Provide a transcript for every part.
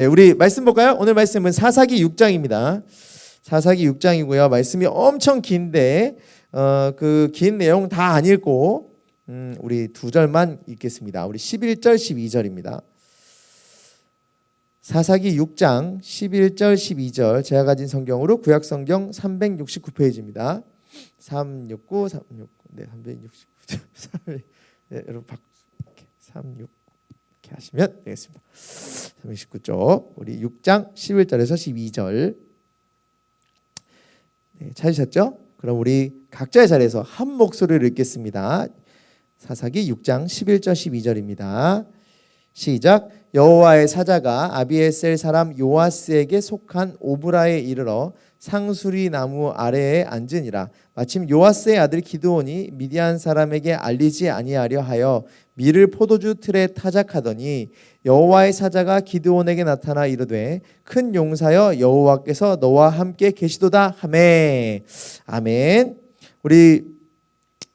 네, 우리 말씀 볼까요? 오늘 말씀은 사사기 6장입니다. 사사기 6장이고요. 말씀이 엄청 긴데 그 긴 내용 다 안 읽고 우리 두 절만 읽겠습니다. 우리 11절 12절입니다. 사사기 6장 11절 12절 제가 가진 성경으로 구약성경 369페이지입니다. 369 네, 369. 네, 여러분 36 이렇게 하시면 되겠습니다. 369쪽 우리 6장 11절에서 12절 네, 찾으셨죠? 그럼 우리 각자의 자리에서 한 목소리를 읽겠습니다. 사사기 6장 11절 12절입니다. 시작. 여호와의 사자가 아비에셀 사람 요아스에게 속한 오브라에 이르러 상수리 나무 아래에 앉으니라. 마침 요아스의 아들 기드온이 미디안 사람에게 알리지 아니하려 하여 밀을 포도주 틀에 타작하더니 여호와의 사자가 기드온에게 나타나 이르되 큰 용사여 여호와께서 너와 함께 계시도다 하매. 아멘. 우리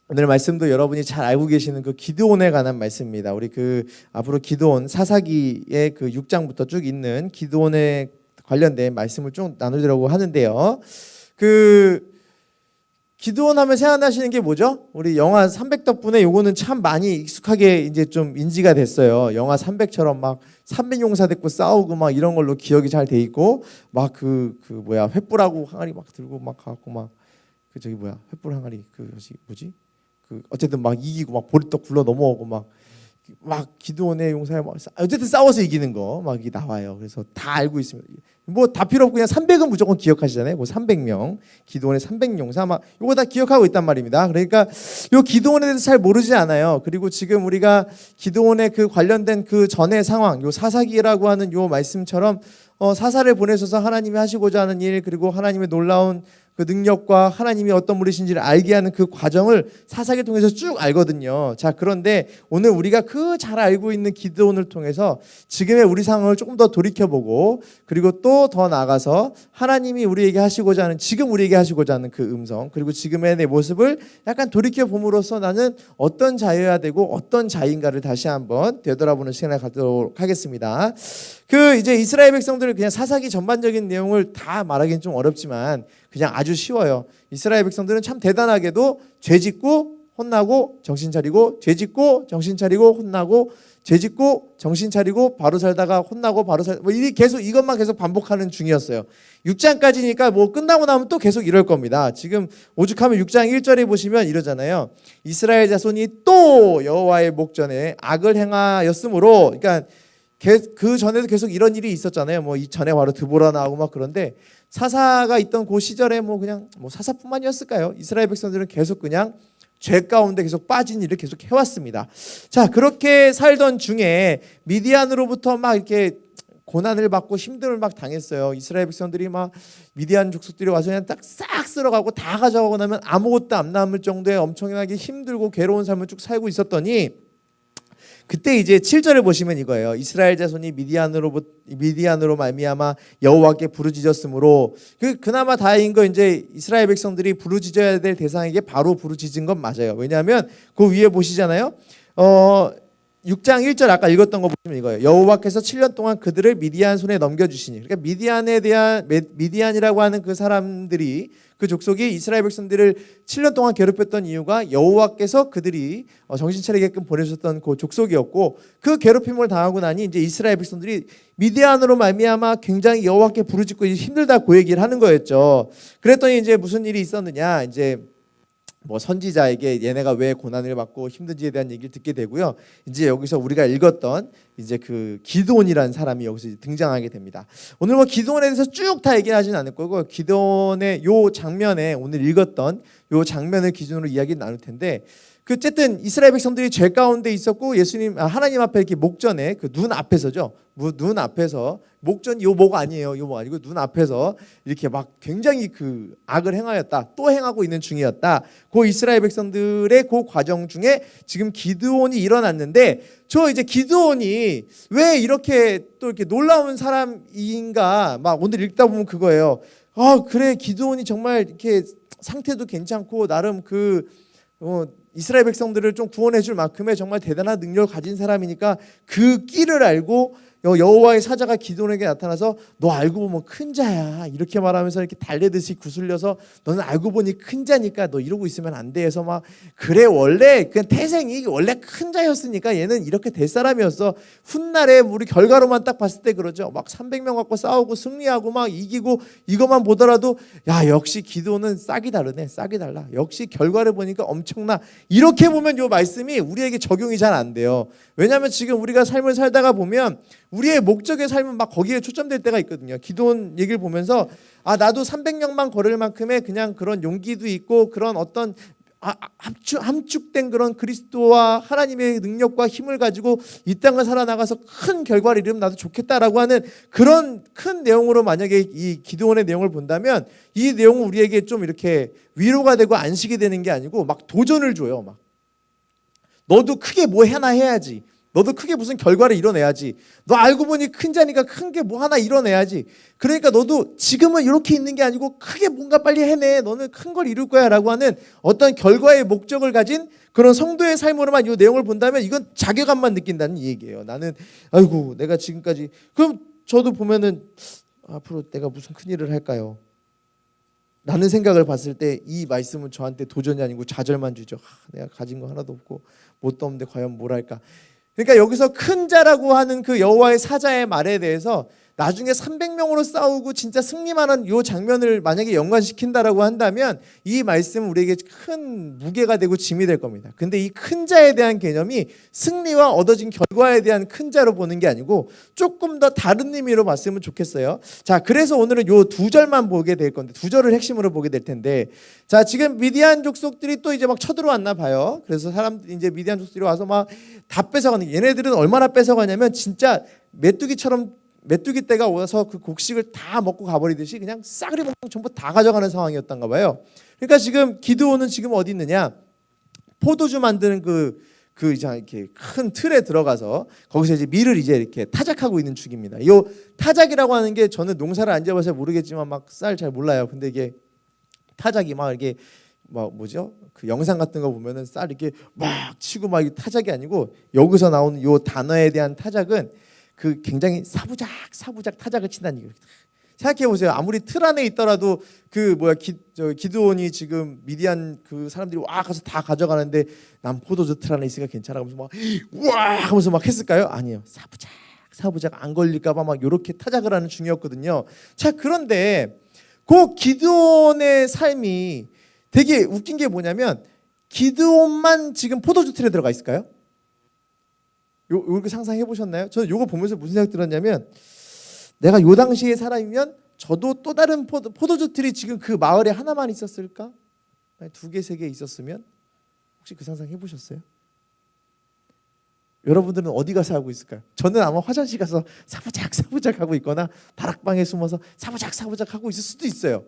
오늘 말씀도 여러분이 잘 알고 계시는 그 기드온에 관한 말씀입니다. 우리 그 앞으로 기드온 사사기의 그 6장부터 쭉 있는 기드온에 관련된 말씀을 쭉 나누려고 하는데요. 그 기드온 하면 생각나시는 게 뭐죠? 우리 영화 300 덕분에 요거는 참 많이 익숙하게 이제 좀 인지가 됐어요. 영화 300처럼 막 300용사 됐고 싸우고 막 이런 걸로 기억이 잘 돼 있고 막 그 뭐야 횃불하고 항아리 막 들고 막 가고 막 그 저기 뭐야 횃불 항아리 그 뭐지? 그 어쨌든 막 이기고 막 보리떡 굴러 넘어오고 막 기드온의 용사에 막 어쨌든 싸워서 이기는 거 막 이게 나와요. 그래서 다 알고 있습니다. 뭐 다 필요 없고 그냥 300은 무조건 기억하시잖아요. 뭐 300명 기드온의 300용사 막 이거 다 기억하고 있단 말입니다. 그러니까 요 기드온에 대해서 잘 모르지 않아요. 그리고 지금 우리가 기드온의 그 관련된 그 전의 상황, 요 사사기라고 하는 요 말씀처럼 사사를 보내셔서 하나님이 하시고자 하는 일 그리고 하나님의 놀라운 그 능력과 하나님이 어떤 분이신지를 알게 하는 그 과정을 사사기를 통해서 쭉 알거든요. 자, 그런데 오늘 우리가 그 잘 알고 있는 기드온을 통해서 지금의 우리 상황을 조금 더 돌이켜보고 그리고 또 더 나아가서 하나님이 우리에게 하시고자 하는 지금 우리에게 하시고자 하는 그 음성 그리고 지금의 내 모습을 약간 돌이켜봄으로써 나는 어떤 자여야 되고 어떤 자인가를 다시 한번 되돌아보는 시간을 갖도록 하겠습니다. 그 이제 이스라엘 백성들을 그냥 사사기 전반적인 내용을 다 말하기는 좀 어렵지만 그냥 아주 쉬워요. 이스라엘 백성들은 참 대단하게도 죄짓고 혼나고 정신 차리고 죄짓고 정신 차리고 혼나고 죄짓고 정신 차리고 바로 살다가 혼나고 바로 살 뭐 계속 이것만 계속 반복하는 중이었어요. 6장까지니까 뭐 끝나고 나면 또 계속 이럴 겁니다. 지금 오죽하면 6장 1절에 보시면 이러잖아요. 이스라엘 자손이 또 여호와의 목전에 악을 행하였으므로 그러니까 그 전에도 계속 이런 일이 있었잖아요. 뭐 이 전에 바로 드보라 나오고 막 그런데 사사가 있던 그 시절에 뭐 그냥 뭐 사사뿐만이었을까요? 이스라엘 백성들은 계속 그냥 죄 가운데 계속 빠진 일을 계속 해왔습니다. 자, 그렇게 살던 중에 미디안으로부터 막 이렇게 고난을 받고 힘듦을 막 당했어요. 이스라엘 백성들이 막 미디안 족속들이 와서 그냥 딱 싹 쓸어가고 다 가져가고 나면 아무것도 안 남을 정도의 엄청나게 힘들고 괴로운 삶을 쭉 살고 있었더니 그때 이제 7절을 보시면 이거예요. 이스라엘 자손이 미디안으로 말미암아 여호와께 부르짖었으므로 그나마 다행인 거 이제 이스라엘 백성들이 부르짖어야 될 대상에게 바로 부르짖은 건 맞아요. 왜냐하면 그 위에 보시잖아요. 6장 1절 아까 읽었던 거 보시면 이거예요. 여호와께서 7년 동안 그들을 미디안 손에 넘겨주시니 그러니까 미디안이라고 하는 그 사람들이 그 족속이 이스라엘 백성들을 7년 동안 괴롭혔던 이유가 여호와께서 그들이 정신 차리게끔 보내셨던 그 족속이었고 그 괴롭힘을 당하고 나니 이제 이스라엘 백성들이 미디안으로 말미암아 굉장히 여호와께 부르짖고 힘들다 그 얘기를 하는 거였죠. 그랬더니 이제 무슨 일이 있었느냐 이제 뭐 선지자에게 얘네가 왜 고난을 받고 힘든지에 대한 얘기를 듣게 되고요. 이제 여기서 우리가 읽었던 이제 그 기드온이라는 사람이 여기서 등장하게 됩니다. 오늘 뭐 기드온에 대해서 쭉 다 얘기하지는 않을 거고 기드온의 요 장면에 오늘 읽었던 요 장면을 기준으로 이야기를 나눌 텐데 그 어쨌든 이스라엘 백성들이 죄 가운데 있었고 하나님 앞에 이렇게 목전에 그 눈 앞에서죠. 눈 앞에서 목전이 요 목 아니에요. 요 목 아니고 눈 앞에서 이렇게 막 굉장히 그 악을 행하였다. 또 행하고 있는 중이었다. 그 이스라엘 백성들의 그 과정 중에 지금 기드온이 일어났는데 저 이제 기드온이 왜 이렇게 또 이렇게 놀라운 사람인가 막 오늘 읽다 보면 그거예요. 아 그래 기드온이 정말 이렇게 상태도 괜찮고 나름 이스라엘 백성들을 좀 구원해 줄 만큼의 정말 대단한 능력을 가진 사람이니까 그 끼를 알고 여호와의 사자가 기드온에게 나타나서 너 알고 보면 큰 자야 이렇게 말하면서 이렇게 달래듯이 구슬려서 너는 알고 보니 큰 자니까 너 이러고 있으면 안 돼 해서 막 그래 원래 그냥 태생이 원래 큰 자였으니까 얘는 이렇게 될 사람이었어. 훗날에 우리 결과로만 딱 봤을 때 그러죠. 막 300명 갖고 싸우고 승리하고 막 이기고 이것만 보더라도 야 역시 기드온은 싹이 다르네. 싹이 달라. 역시 결과를 보니까 엄청나. 이렇게 보면 이 말씀이 우리에게 적용이 잘 안 돼요. 왜냐하면 지금 우리가 삶을 살다가 보면 우리의 목적의 삶은 막 거기에 초점될 때가 있거든요. 기도원 얘기를 보면서 아 나도 300명만 걸을 만큼의 그냥 그런 용기도 있고 그런 어떤 함축된 그런 그리스도와 하나님의 능력과 힘을 가지고 이 땅을 살아나가서 큰 결과를 이루면 나도 좋겠다라고 하는 그런 큰 내용으로 만약에 이 기도원의 내용을 본다면 이 내용은 우리에게 좀 이렇게 위로가 되고 안식이 되는 게 아니고 막 도전을 줘요. 막 너도 크게 뭐 하나 해야지. 너도 크게 무슨 결과를 이뤄내야지. 너 알고 보니 큰 자니까 큰 게 뭐 하나 이뤄내야지. 그러니까 너도 지금은 이렇게 있는 게 아니고 크게 뭔가 빨리 해내. 너는 큰 걸 이룰 거야 라고 하는 어떤 결과의 목적을 가진 그런 성도의 삶으로만 이 내용을 본다면 이건 자괴감만 느낀다는 얘기예요. 나는 아이고 내가 지금까지 그럼 저도 보면은 앞으로 내가 무슨 큰일을 할까요? 라는 생각을 봤을 때 이 말씀은 저한테 도전이 아니고 좌절만 주죠. 내가 가진 거 하나도 없고 뭣도 없는데 과연 뭘 할까? 그러니까 여기서 큰 자라고 하는 그 여호와의 사자의 말에 대해서 나중에 300명으로 싸우고 진짜 승리만한 이 장면을 만약에 연관시킨다라고 한다면 이 말씀은 우리에게 큰 무게가 되고 짐이 될 겁니다. 근데 이 큰 자에 대한 개념이 승리와 얻어진 결과에 대한 큰 자로 보는 게 아니고 조금 더 다른 의미로 봤으면 좋겠어요. 자, 그래서 오늘은 요 두 절만 보게 될 건데 두 절을 핵심으로 보게 될 텐데 자, 지금 미디안 족속들이 또 이제 막 쳐들어왔나 봐요. 그래서 사람들이 이제 미디안 족속들이 와서 막 다 뺏어가는 얘네들은 얼마나 뺏어가냐면 진짜 메뚜기 떼가 와서 그 곡식을 다 먹고 가버리듯이 그냥 싸그리 먹고 전부 다 가져가는 상황이었던가 봐요. 그러니까 지금 기드온은 지금 어디 있느냐? 포도주 만드는 그 이제 이렇게 큰 틀에 들어가서 거기서 이제 밀을 이제 이렇게 타작하고 있는 중입니다. 이 타작이라고 하는 게 저는 농사를 안 지어봐서 모르겠지만 막 쌀 잘 몰라요. 근데 이게 타작이 막 이렇게 뭐죠? 그 영상 같은 거 보면은 쌀 이렇게 막 치고 막 타작이 아니고 여기서 나오는 요 단어에 대한 타작은 그 굉장히 사부작 타작을 친다는 얘기예요. 생각해 보세요. 아무리 틀 안에 있더라도 그 기드온이 지금 미디안 그 사람들이 와 가서 다 가져가는데 난 포도주 틀 안에 있으니까 괜찮아 하면서 막 와 하면서 막 했을까요? 아니에요. 사부작 안 걸릴까 봐 막 이렇게 타작을 하는 중이었거든요. 자, 그런데 그 기드온의 삶이 되게 웃긴 게 뭐냐면 기드온만 지금 포도주 틀에 들어가 있을까요? 요렇게 상상해 보셨나요? 저는 요거 보면서 무슨 생각 들었냐면 내가 요 당시의 사람이면 저도 또 다른 포도주 틀이 지금 그 마을에 하나만 있었을까? 2개, 3개 있었으면 혹시 그 상상 해보셨어요? 여러분들은 어디 가서 하고 있을까요? 저는 아마 화장실 가서 사부작 하고 있거나 다락방에 숨어서 사부작 하고 있을 수도 있어요.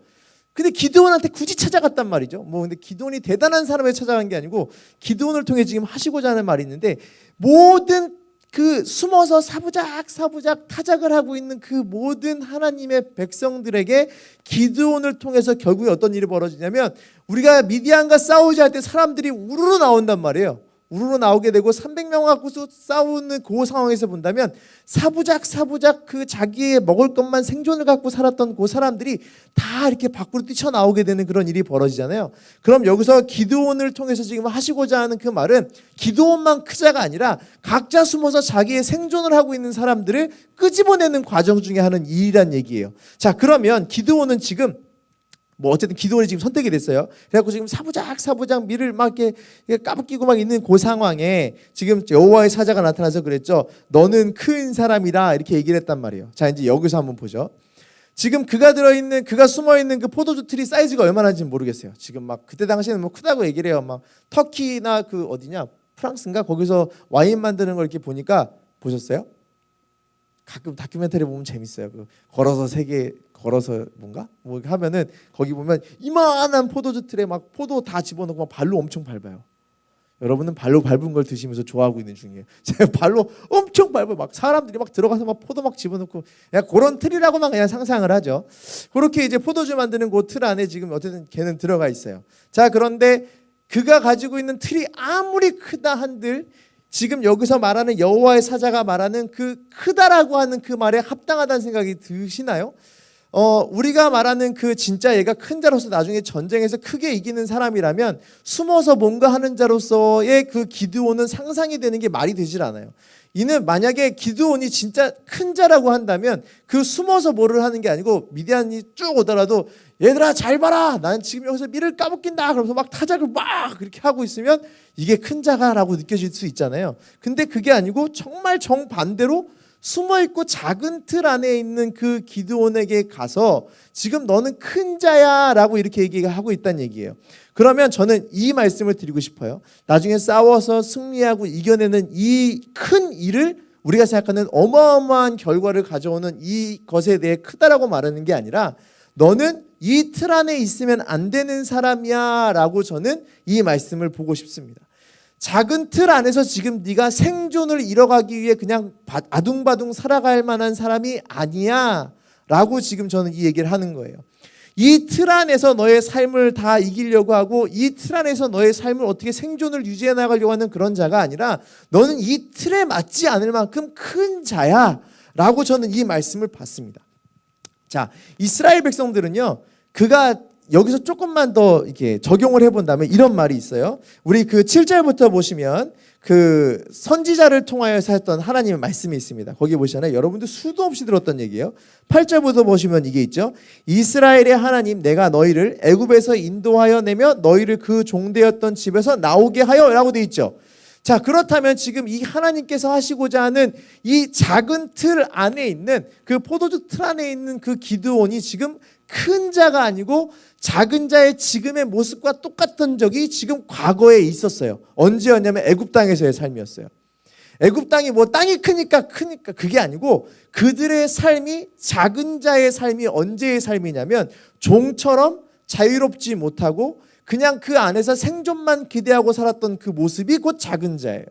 근데 기드온한테 굳이 찾아갔단 말이죠. 근데 기드온이 대단한 사람을 찾아간 게 아니고 기드온을 통해 지금 하시고자 하는 말이 있는데 모든 그 숨어서 사부작 타작을 하고 있는 그 모든 하나님의 백성들에게 기드온을 통해서 결국에 어떤 일이 벌어지냐면 우리가 미디안과 싸우자 할 때 사람들이 우르르 나온단 말이에요. 우르르 나오게 되고 300명 갖고서 싸우는 그 상황에서 본다면 사부작 그 자기의 먹을 것만 생존을 갖고 살았던 그 사람들이 다 이렇게 밖으로 뛰쳐나오게 되는 그런 일이 벌어지잖아요. 그럼 여기서 기드온을 통해서 지금 하시고자 하는 그 말은 기드온만 크자가 아니라 각자 숨어서 자기의 생존을 하고 있는 사람들을 끄집어내는 과정 중에 하는 일이란 얘기예요. 자, 그러면 기드온은 지금 어쨌든 기드온이 지금 선택이 됐어요. 그래갖고 지금 사부작 밀을 막 이렇게 까부끼고 막 있는 그 상황에 지금 여호와의 사자가 나타나서 그랬죠. 너는 큰 사람이라 이렇게 얘기를 했단 말이에요. 자, 이제 여기서 한번 보죠. 지금 그가 숨어 있는 그 포도주 틀이 사이즈가 얼마나인지 모르겠어요. 지금 막 그때 당시에는 뭐 크다고 얘기를 해요. 막 터키나 그 어디냐 프랑스인가 거기서 와인 만드는 걸 이렇게 보니까 보셨어요? 가끔 다큐멘터리 보면 재밌어요. 그 걸어서 세계 걸어서 뭔가 뭐 하면은 거기 보면 이만한 포도주 틀에 막 포도 다 집어넣고 막 발로 엄청 밟아요. 여러분은 발로 밟은 걸 드시면서 좋아하고 있는 중이에요. 제가 발로 엄청 밟아요. 막 사람들이 막 들어가서 막 포도 막 집어넣고 그냥 그런 틀이라고만 그냥 상상을 하죠. 그렇게 이제 포도주 만드는 그 틀 안에 지금 어쨌든 걔는 들어가 있어요. 자, 그런데 그가 가지고 있는 틀이 아무리 크다 한들 지금 여기서 말하는 여호와의 사자가 말하는 그 크다라고 하는 그 말에 합당하다는 생각이 드시나요? 우리가 말하는 그 진짜 얘가 큰 자로서 나중에 전쟁에서 크게 이기는 사람이라면 숨어서 뭔가 하는 자로서의 그 기드온은 상상이 되는 게 말이 되질 않아요. 이는 만약에 기드온이 진짜 큰 자라고 한다면 그 숨어서 뭐를 하는 게 아니고 미디안이 쭉 오더라도 얘들아 잘 봐라, 나는 지금 여기서 밀을 까먹긴다 그러면서 막 타작을 막 그렇게 하고 있으면 이게 큰 자가라고 느껴질 수 있잖아요. 근데 그게 아니고 정말 정반대로 숨어있고 작은 틀 안에 있는 그 기드온에게 가서 지금 너는 큰 자야 라고 이렇게 얘기하고 있다는 얘기예요. 그러면 저는 이 말씀을 드리고 싶어요. 나중에 싸워서 승리하고 이겨내는 이 큰 일을 우리가 생각하는 어마어마한 결과를 가져오는 이것에 대해 크다라고 말하는 게 아니라 너는 이 틀 안에 있으면 안 되는 사람이야 라고 저는 이 말씀을 보고 싶습니다. 작은 틀 안에서 지금 네가 생존을 이뤄가기 위해 그냥 아둥바둥 살아갈 만한 사람이 아니야 라고 지금 저는 이 얘기를 하는 거예요. 이 틀 안에서 너의 삶을 다 이기려고 하고 이 틀 안에서 너의 삶을 어떻게 생존을 유지해 나가려고 하는 그런 자가 아니라 너는 이 틀에 맞지 않을 만큼 큰 자야 라고 저는 이 말씀을 받습니다. 자, 이스라엘 백성들은요, 그가 여기서 조금만 더 이렇게 적용을 해본다면 이런 말이 있어요. 우리 그 7절부터 보시면 그 선지자를 통하여서 했던 하나님의 말씀이 있습니다. 거기 보시잖아요. 여러분들 수도 없이 들었던 얘기예요. 8절부터 보시면 이게 있죠. 이스라엘의 하나님 내가 너희를 애굽에서 인도하여 내며 너희를 그 종되었던 집에서 나오게 하여 라고 돼 있죠. 자, 그렇다면 지금 이 하나님께서 하시고자 하는 이 작은 틀 안에 있는 그 포도주 틀 안에 있는 그 기드온이 지금 큰 자가 아니고 작은 자의 지금의 모습과 똑같은 적이 지금 과거에 있었어요. 언제였냐면 애굽 땅에서의 삶이었어요. 애굽 땅이 뭐 땅이 크니까 그게 아니고 그들의 삶이 작은 자의 삶이 언제의 삶이냐면 종처럼 자유롭지 못하고 그냥 그 안에서 생존만 기대하고 살았던 그 모습이 곧 작은 자예요.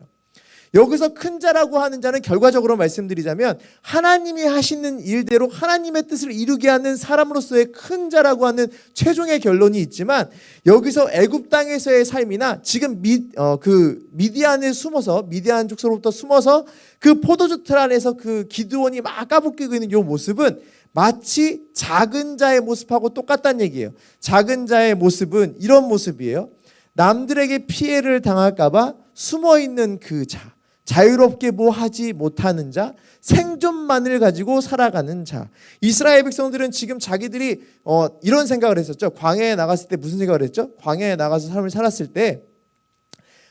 여기서 큰 자라고 하는 자는 결과적으로 말씀드리자면 하나님이 하시는 일대로 하나님의 뜻을 이루게 하는 사람으로서의 큰 자라고 하는 최종의 결론이 있지만 여기서 애굽 땅에서의 삶이나 지금 미디안에 숨어서 미디안 족속으로부터 숨어서 그 포도주 틀 안에서 그 기드온이 막 까부끼고 있는 이 모습은 마치 작은 자의 모습하고 똑같다는 얘기예요. 작은 자의 모습은 이런 모습이에요. 남들에게 피해를 당할까 봐 숨어있는 그 자, 자유롭게 뭐 하지 못하는 자, 생존만을 가지고 살아가는 자. 이스라엘 백성들은 지금 자기들이 이런 생각을 했었죠. 광야에 나갔을 때 무슨 생각을 했죠? 광야에 나가서 삶을 살았을 때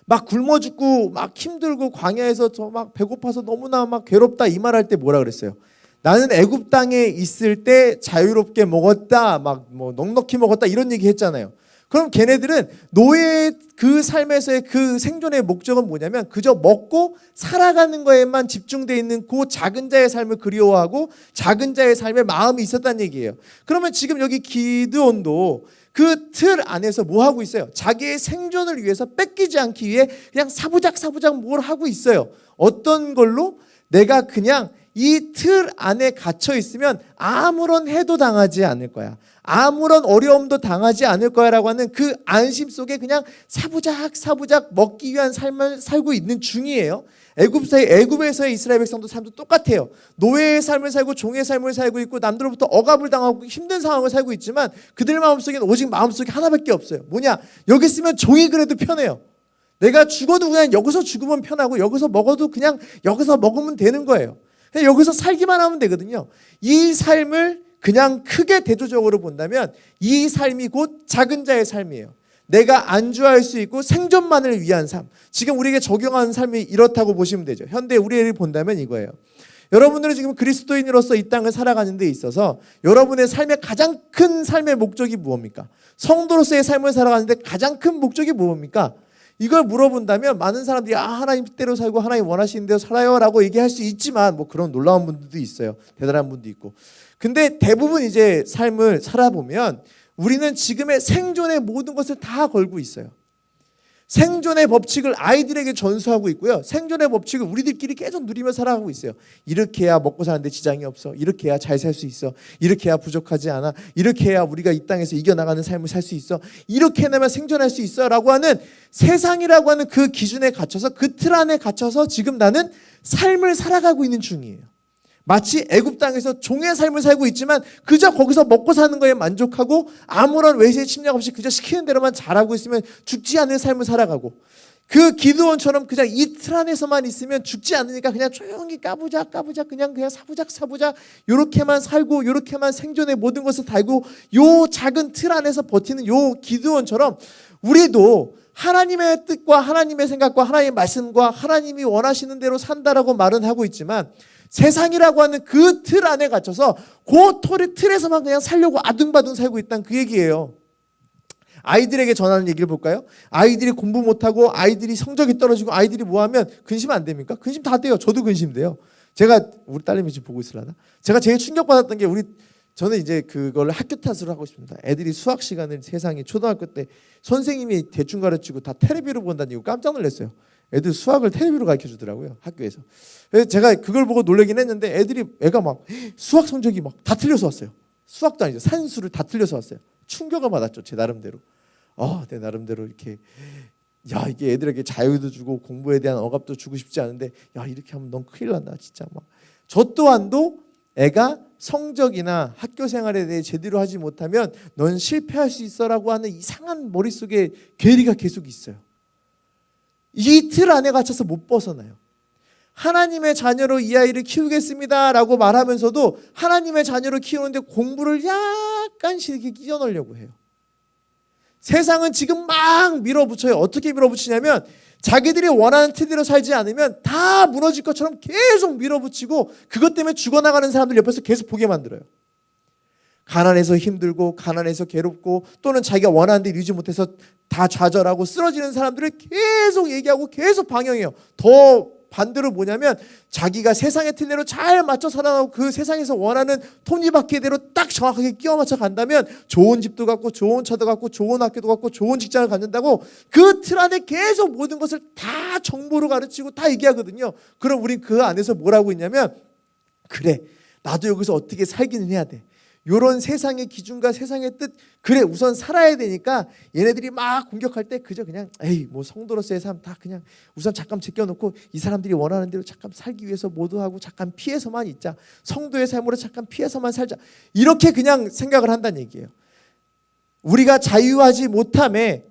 막 굶어 죽고 막 힘들고 광야에서 저 막 배고파서 너무나 막 괴롭다 이 말할 때 뭐라 그랬어요? 나는 애굽 땅에 있을 때 자유롭게 먹었다, 막 뭐 넉넉히 먹었다 이런 얘기 했잖아요. 그럼 걔네들은 노예의 그 삶에서의 그 생존의 목적은 뭐냐면 그저 먹고 살아가는 거에만 집중되어 있는 그 작은 자의 삶을 그리워하고 작은 자의 삶에 마음이 있었다는 얘기예요. 그러면 지금 여기 기드온도 그 틀 안에서 뭐 하고 있어요? 자기의 생존을 위해서 뺏기지 않기 위해 그냥 사부작 뭘 하고 있어요. 어떤 걸로? 내가 그냥 이 틀 안에 갇혀 있으면 아무런 해도 당하지 않을 거야. 아무런 어려움도 당하지 않을 거야라고 하는 그 안심 속에 그냥 사부작 먹기 위한 삶을 살고 있는 중이에요. 애굽에서의 이스라엘 백성도 삶도 똑같아요. 노예의 삶을 살고 종의 삶을 살고 있고 남들로부터 억압을 당하고 힘든 상황을 살고 있지만 그들 마음속에는 오직 마음속에 하나밖에 없어요. 뭐냐? 여기 있으면 종이 그래도 편해요. 내가 죽어도 그냥 여기서 죽으면 편하고 여기서 먹어도 그냥 여기서 먹으면 되는 거예요. 그냥 여기서 살기만 하면 되거든요. 이 삶을 그냥 크게 대조적으로 본다면 이 삶이 곧 작은 자의 삶이에요. 내가 안주할 수 있고 생존만을 위한 삶. 지금 우리에게 적용하는 삶이 이렇다고 보시면 되죠. 현대 우리를 본다면 이거예요. 여러분들은 지금 그리스도인으로서 이 땅을 살아가는 데 있어서 여러분의 삶의 가장 큰 삶의 목적이 무엇입니까? 성도로서의 삶을 살아가는데 가장 큰 목적이 무엇입니까? 이걸 물어본다면 많은 사람들이 하나님 뜻대로 살고 하나님 원하시는 대로 살아요 라고 얘기할 수 있지만 뭐 그런 놀라운 분들도 있어요. 대단한 분도 있고. 근데 대부분 이제 삶을 살아보면 우리는 지금의 생존의 모든 것을 다 걸고 있어요. 생존의 법칙을 아이들에게 전수하고 있고요. 생존의 법칙을 우리들끼리 계속 누리며 살아가고 있어요. 이렇게 해야 먹고 사는데 지장이 없어. 이렇게 해야 잘 살 수 있어. 이렇게 해야 부족하지 않아. 이렇게 해야 우리가 이 땅에서 이겨나가는 삶을 살 수 있어. 이렇게 해내면 생존할 수 있어 라고 하는 세상이라고 하는 그 기준에 갇혀서 그 틀 안에 갇혀서 지금 나는 삶을 살아가고 있는 중이에요. 마치 애굽 땅에서 종의 삶을 살고 있지만 그저 거기서 먹고 사는 거에 만족하고 아무런 외세의 침략 없이 그저 시키는 대로만 잘하고 있으면 죽지 않는 삶을 살아가고, 그 기드온처럼 그냥 이 틀 안에서만 있으면 죽지 않으니까 그냥 조용히 까부자 그냥 사부작 요렇게만 살고 요렇게만 생존의 모든 것을 달고 요 작은 틀 안에서 버티는 요 기드온처럼 우리도 하나님의 뜻과 하나님의 생각과 하나님의 말씀과 하나님이 원하시는 대로 산다라고 말은 하고 있지만 세상이라고 하는 그 틀 안에 갇혀서 그 틀에서만 그냥 살려고 아둥바둥 살고 있다는 그 얘기예요. 아이들에게 전하는 얘기를 볼까요? 아이들이 공부 못하고 아이들이 성적이 떨어지고 아이들이 뭐하면 근심 안 됩니까? 근심 다 돼요. 저도 근심돼요. 제가 우리 딸내미 지금 보고 있으려나? 제가 제일 충격받았던 게 저는 이제 그걸 학교 탓으로 하고 싶습니다. 애들이 수학 시간을 세상에 초등학교 때 선생님이 대충 가르치고 다 테레비로 본다는 이거 깜짝 놀랐어요. 애들 수학을 텔레비로 가르쳐 주더라고요, 학교에서. 그래서 제가 그걸 보고 놀라긴 했는데 애가 막 수학 성적이 막 다 틀려서 왔어요. 수학도 아니죠, 산수를 다 틀려서 왔어요. 충격을 받았죠, 제 나름대로. 내 나름대로 이렇게 이게 애들에게 자유도 주고 공부에 대한 억압도 주고 싶지 않은데 이렇게 하면 넌 큰일 난다 진짜. 막 저 또한도 애가 성적이나 학교 생활에 대해 제대로 하지 못하면 넌 실패할 수 있어라고 하는 이상한 머릿속에 괴리가 계속 있어요. 이 틀 안에 갇혀서 못 벗어나요. 하나님의 자녀로 이 아이를 키우겠습니다 라고 말하면서도 하나님의 자녀로 키우는데 공부를 약간씩 이렇게 끼워 넣으려고 해요. 세상은 지금 막 밀어붙여요. 어떻게 밀어붙이냐면 자기들이 원하는 틀대로 살지 않으면 다 무너질 것처럼 계속 밀어붙이고 그것 때문에 죽어나가는 사람들 옆에서 계속 보게 만들어요. 가난해서 힘들고 가난해서 괴롭고 또는 자기가 원하는 데 이루지 못해서 다 좌절하고 쓰러지는 사람들을 계속 얘기하고 계속 방영해요. 더 반대로 뭐냐면 자기가 세상의 틀대로 잘 맞춰 살아가고 그 세상에서 원하는 톱니바퀴대로 딱 정확하게 끼워 맞춰 간다면 좋은 집도 갖고 좋은 차도 갖고 좋은 학교도 갖고 좋은 직장을 갖는다고 그 틀 안에 계속 모든 것을 다 정보로 가르치고 다 얘기하거든요. 그럼 우린 그 안에서 뭐라고 있냐면 그래 나도 여기서 어떻게 살기는 해야 돼. 요런 세상의 기준과 세상의 뜻, 그래 우선 살아야 되니까 얘네들이 막 공격할 때 그저 그냥 뭐 성도로서의 삶 다 그냥 우선 잠깐 제껴놓고 이 사람들이 원하는 대로 잠깐 살기 위해서 모두하고 잠깐 피해서만 있자. 성도의 삶으로 잠깐 피해서만 살자. 이렇게 그냥 생각을 한다는 얘기예요. 우리가 자유하지 못함에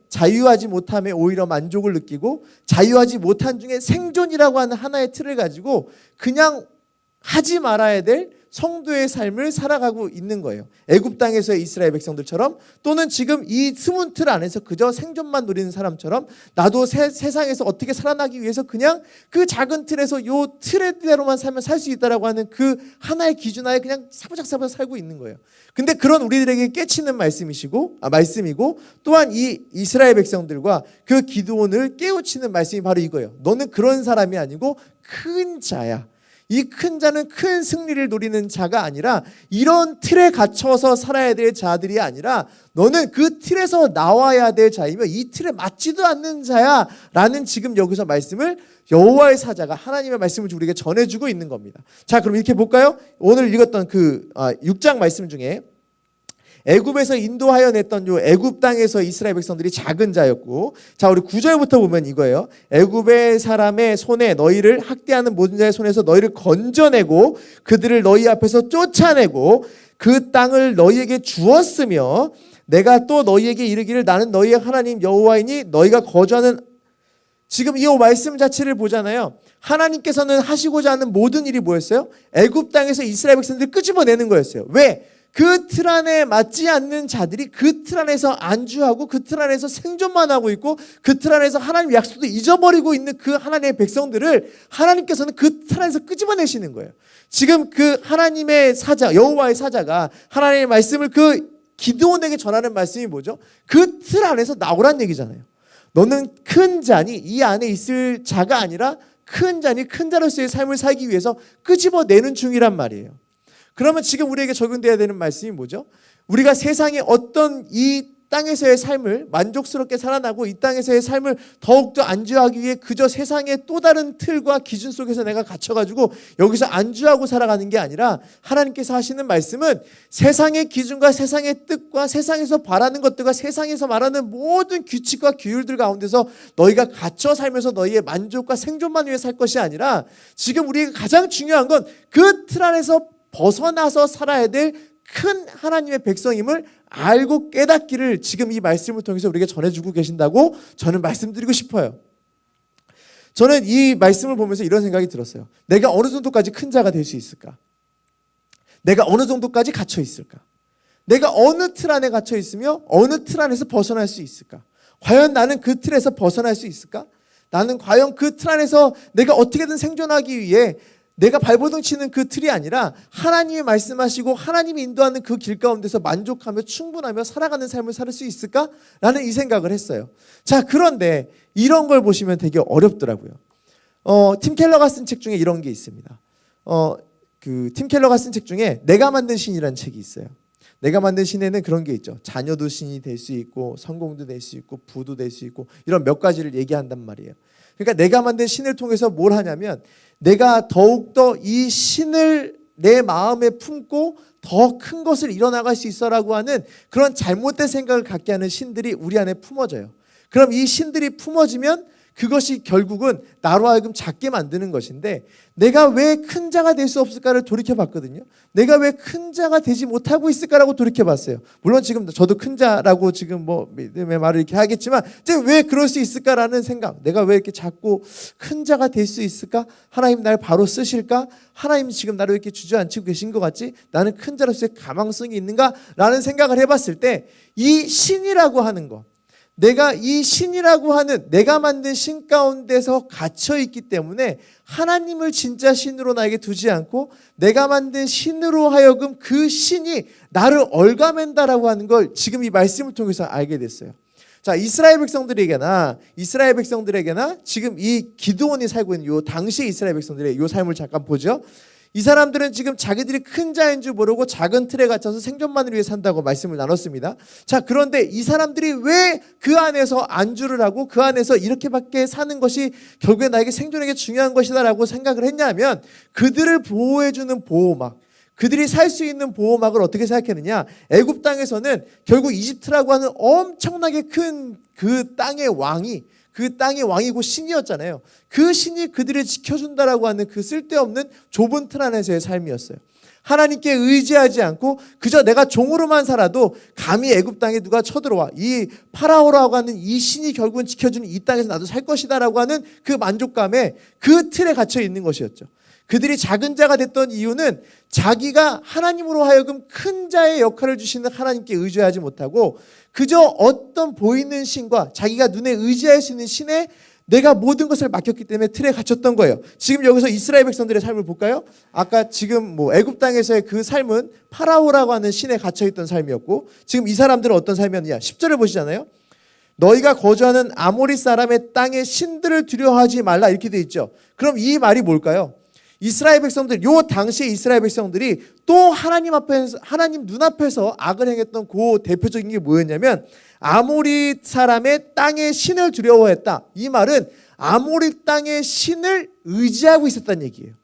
오히려 만족을 느끼고 자유하지 못한 중에 생존이라고 하는 하나의 틀을 가지고 그냥 하지 말아야 될 성도의 삶을 살아가고 있는 거예요. 애굽 땅에서의 이스라엘 백성들처럼 또는 지금 이 스문 틀 안에서 그저 생존만 누리는 사람처럼 나도 세상에서 어떻게 살아나기 위해서 그냥 그 작은 틀에서 요 틀대로만 살면 살 수 있다라고 하는 그 하나의 기준하에 그냥 사부작 살고 있는 거예요. 근데 그런 우리들에게 깨치는 말씀이고 또한 이 이스라엘 백성들과 그 기드온을 깨우치는 말씀이 바로 이거예요. 너는 그런 사람이 아니고 큰 자야. 이 큰 자는 큰 승리를 노리는 자가 아니라 이런 틀에 갇혀서 살아야 될 자들이 아니라 너는 그 틀에서 나와야 될 자이며 이 틀에 맞지도 않는 자야 라는 지금 여기서 말씀을 여호와의 사자가 하나님의 말씀을 우리에게 전해주고 있는 겁니다. 자, 그럼 이렇게 볼까요? 오늘 읽었던 그 6장 말씀 중에 애굽에서 인도하여 냈던 요 애굽 땅에서 이스라엘 백성들이 작은 자였고, 자 우리 9절부터 보면 이거예요. 애굽의 사람의 손에 너희를 학대하는 모든 자의 손에서 너희를 건져내고 그들을 너희 앞에서 쫓아내고 그 땅을 너희에게 주었으며 내가 또 너희에게 이르기를 나는 너희의 하나님 여호와이니 너희가 거주하는. 지금 이 말씀 자체를 보잖아요. 하나님께서는 하시고자 하는 모든 일이 뭐였어요? 애굽 땅에서 이스라엘 백성들을 끄집어내는 거였어요. 왜? 그 틀 안에 맞지 않는 자들이 그 틀 안에서 안주하고 그 틀 안에서 생존만 하고 있고 그 틀 안에서 하나님 약속도 잊어버리고 있는 그 하나님의 백성들을 하나님께서는 그 틀 안에서 끄집어내시는 거예요. 지금 그 하나님의 사자, 여호와의 사자가 하나님의 말씀을 그 기드온에게 전하는 말씀이 뭐죠? 그 틀 안에서 나오란 얘기잖아요. 너는 큰 자니 이 안에 있을 자가 아니라 큰 자니 큰 자로서의 삶을 살기 위해서 끄집어내는 중이란 말이에요. 그러면 지금 우리에게 적용돼야 되는 말씀이 뭐죠? 우리가 세상의 어떤 이 땅에서의 삶을 만족스럽게 살아나고 이 땅에서의 삶을 더욱더 안주하기 위해 그저 세상의 또 다른 틀과 기준 속에서 내가 갇혀가지고 여기서 안주하고 살아가는 게 아니라 하나님께서 하시는 말씀은 세상의 기준과 세상의 뜻과 세상에서 바라는 것들과 세상에서 말하는 모든 규칙과 규율들 가운데서 너희가 갇혀 살면서 너희의 만족과 생존만 위해 살 것이 아니라 지금 우리가 가장 중요한 건 그 틀 안에서 벗어나서 살아야 될 큰 하나님의 백성임을 알고 깨닫기를 지금 이 말씀을 통해서 우리에게 전해주고 계신다고 저는 말씀드리고 싶어요. 저는 이 말씀을 보면서 이런 생각이 들었어요. 내가 어느 정도까지 큰 자가 될 수 있을까? 내가 어느 정도까지 갇혀 있을까? 내가 어느 틀 안에 갇혀 있으며 어느 틀 안에서 벗어날 수 있을까? 과연 나는 그 틀에서 벗어날 수 있을까? 나는 과연 그 틀 안에서 내가 어떻게든 생존하기 위해 내가 발버둥 치는 그 틀이 아니라 하나님이 말씀하시고 하나님이 인도하는 그 길 가운데서 만족하며 충분하며 살아가는 삶을 살 수 있을까? 라는 이 생각을 했어요. 자, 그런데 이런 걸 보시면 되게 어렵더라고요. 팀 켈러가 쓴 책 중에 이런 게 있습니다. 팀 켈러가 쓴 책 중에 내가 만든 신이라는 책이 있어요. 내가 만든 신에는 그런 게 있죠. 자녀도 신이 될 수 있고 성공도 될 수 있고 부도 될 수 있고 이런 몇 가지를 얘기한단 말이에요. 그러니까 내가 만든 신을 통해서 뭘 하냐면 내가 더욱더 이 신을 내 마음에 품고 더 큰 것을 이뤄나갈 수 있어라고 하는 그런 잘못된 생각을 갖게 하는 신들이 우리 안에 품어져요. 그럼 이 신들이 품어지면 그것이 결국은 나로 하여금 작게 만드는 것인데 내가 왜 큰 자가 될 수 없을까를 돌이켜봤거든요. 내가 왜 큰 자가 되지 못하고 있을까라고 돌이켜봤어요. 물론 지금 저도 큰 자라고 지금 뭐 믿음의 말을 이렇게 하겠지만 왜 그럴 수 있을까라는 생각, 내가 왜 이렇게 자꾸 큰 자가 될 수 있을까? 하나님 날 바로 쓰실까? 하나님 지금 나를 이렇게 주저앉히고 계신 것 같지? 나는 큰 자로서의 가망성이 있는가라는 생각을 해봤을 때 이 신이라고 하는 것, 내가 이 신이라고 하는 내가 만든 신 가운데서 갇혀 있기 때문에 하나님을 진짜 신으로 나에게 두지 않고 내가 만든 신으로 하여금 그 신이 나를 얽어맨다라고 하는 걸 지금 이 말씀을 통해서 알게 됐어요. 자, 이스라엘 백성들에게나 지금 이 기드온이 살고 있는 요 당시 이스라엘 백성들의 요 삶을 잠깐 보죠. 이 사람들은 지금 자기들이 큰 자인 줄 모르고 작은 틀에 갇혀서 생존만을 위해 산다고 말씀을 나눴습니다. 자, 그런데 이 사람들이 왜 그 안에서 안주를 하고 그 안에서 이렇게밖에 사는 것이 결국에 나에게 생존에게 중요한 것이다라고 생각을 했냐면 그들을 보호해주는 보호막, 그들이 살 수 있는 보호막을 어떻게 생각했느냐? 애굽 땅에서는 결국 이집트라고 하는 엄청나게 큰 그 땅의 왕이고 신이었잖아요. 그 신이 그들을 지켜준다라고 하는 그 쓸데없는 좁은 틀 안에서의 삶이었어요. 하나님께 의지하지 않고 그저 내가 종으로만 살아도 감히 애굽 땅에 누가 쳐들어와 이 파라오라고 하는 이 신이 결국은 지켜주는 이 땅에서 나도 살 것이다라고 하는 그 만족감에 그 틀에 갇혀 있는 것이었죠. 그들이 작은 자가 됐던 이유는 자기가 하나님으로 하여금 큰 자의 역할을 주시는 하나님께 의지하지 못하고 그저 어떤 보이는 신과 자기가 눈에 의지할 수 있는 신에 내가 모든 것을 맡겼기 때문에 틀에 갇혔던 거예요. 지금 여기서 이스라엘 백성들의 삶을 볼까요? 아까 지금 애굽 땅에서의 그 삶은 파라오라고 하는 신에 갇혀있던 삶이었고 지금 이 사람들은 어떤 삶이었느냐? 10절을 보시잖아요. 너희가 거주하는 아모리 사람의 땅의 신들을 두려워하지 말라 이렇게 돼 있죠. 그럼 이 말이 뭘까요? 이스라엘 백성들, 요 당시에 이스라엘 백성들이 또 하나님 앞에서, 하나님 눈앞에서 악을 행했던 그 대표적인 게 뭐였냐면 아모리 사람의 땅의 신을 두려워했다. 이 말은 아모리 땅의 신을 의지하고 있었다는 얘기예요.